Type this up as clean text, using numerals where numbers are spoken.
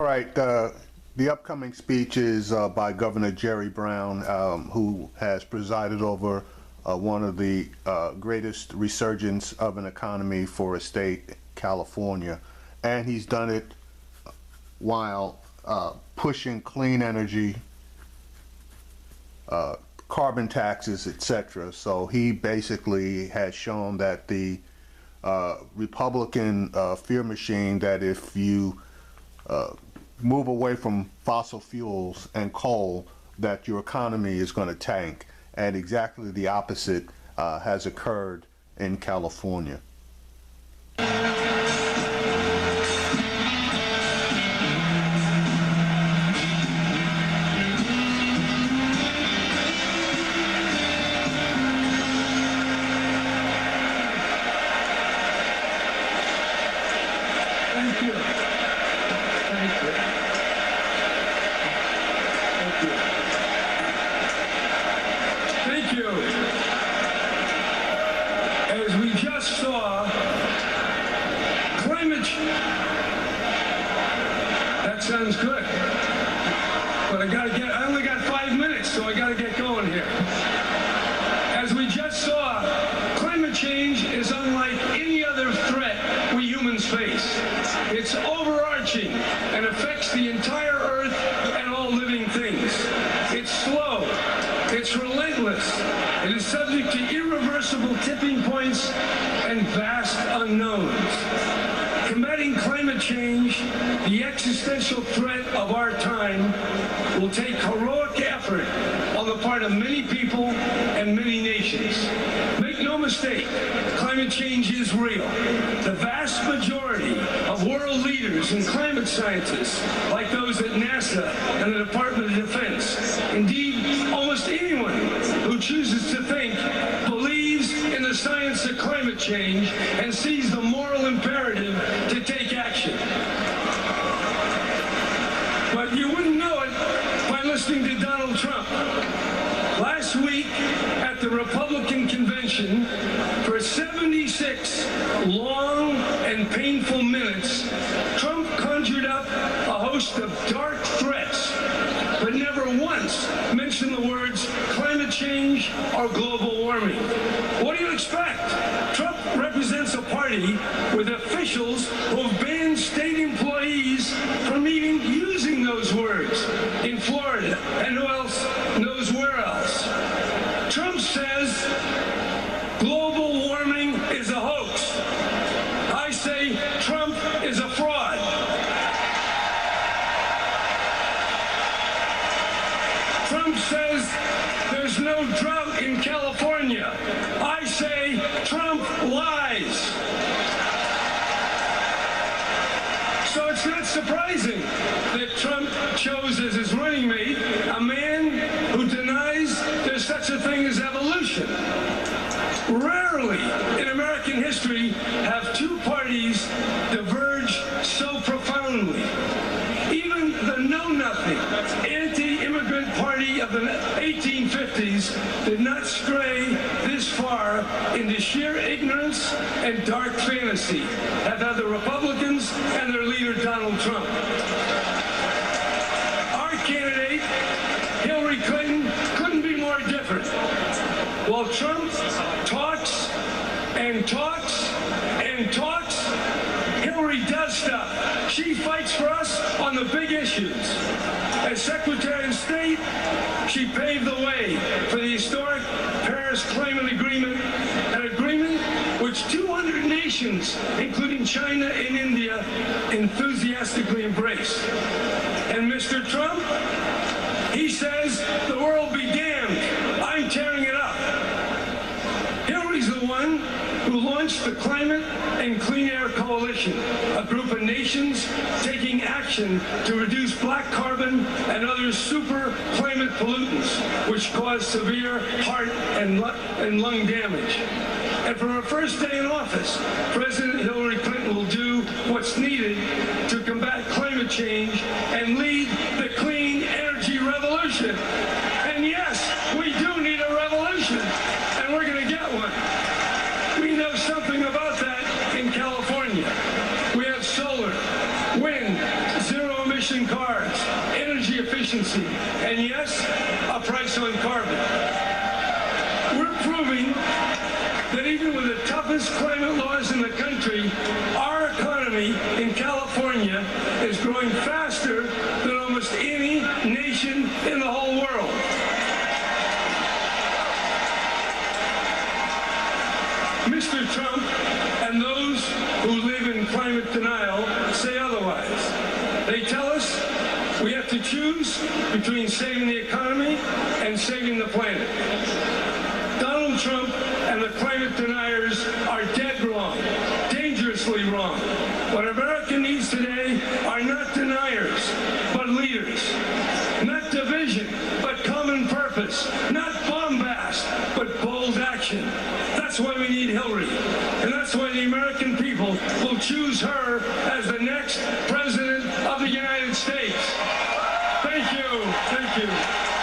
All right, the upcoming speech is by Governor Jerry Brown, who has presided over one of the greatest resurgence of an economy for a state, California, and he's done it while pushing clean energy, carbon taxes, etc. So he basically has shown that the Republican fear machine, that if you move away from fossil fuels and coal, that your economy is going to tank, and exactly the opposite has occurred in California. Thank you. Thank you. Thank you. Thank you. As we just saw, climate change. That sounds good. But I only got 5 minutes, so I gotta get going here. As we just saw, climate change is unlike any other threat we humans face. It's overarching and affects the entire Earth and all living things. It's slow. It's relentless. It is subject to irreversible tipping points and vast unknowns. Combating climate change, the existential threat of our time, will take heroic effort on the part of many people and many nations. Make no mistake, climate change is real. The vast majority of world leaders and climate scientists, like those at NASA and the Department of Defense, indeed almost anyone who chooses to think, believes in the science of climate change and sees the moral imperative to take action. But you wouldn't know it by listening to Donald Trump. Last week at the Republican convention, for 76 long and painful minutes, Trump conjured up a host of dark threats, but never once mentioned the words climate change or global warming. What do you expect? Trump represents a party with officials who have banned state employees from even using those words in Florida, and who else knows where else. Trump says global warming is a hoax. I say Trump is a fraud. Trump says there's no drought in California. I say Trump lies. So it's not surprising that Trump chose as his running mate a man who denies there's such a thing as evolution. Rarely in American history have two parties diverged so profoundly. Even the know-nothing, anti-immigrant party of the 1850s did not stray this far into sheer ignorance and dark fantasy, as have the Republicans and their leader, Donald Trump. Our candidate, Hillary Clinton, couldn't be more different. While Trump talks and talks and talks, Hillary does stuff. She fights for us on the big issues. As Secretary of State, she paved the way for the historic Paris Climate Agreement, an agreement which 200 nations, including China and India, enthusiastically embraced. And Mr. Trump, he says the world be damned. I'm tearing it up. Hillary's the one who launched the Climate and Clean Air Coalition, a group of nations taking action to reduce black carbon and other super climate pollutants, which cause severe heart and lung damage. And from her first day in office, President Hillary Clinton will do what's needed to combat climate change and lead the clean energy revolution. And yes, we do need a revolution, and we're going to get one. We know something about that in California. We have solar, wind, zero-emission zero-emission cars, energy efficiency, and yes, a price on carbon. We're proving that even with the toughest climate laws in the country, our economy in California is growing faster than almost any nation in the whole world. Mr. Trump and those who live in climate denial say otherwise. They tell us we have to choose between saving the economy and saving the planet. Donald Trump and the climate deniers are dead wrong, dangerously wrong. What America needs today are not deniers, but leaders. Not division, but common purpose. Not bombast, but bold action. That's why we need Hillary. And that's why the American people will choose her as the next president of the United States. Thank you. Thank you.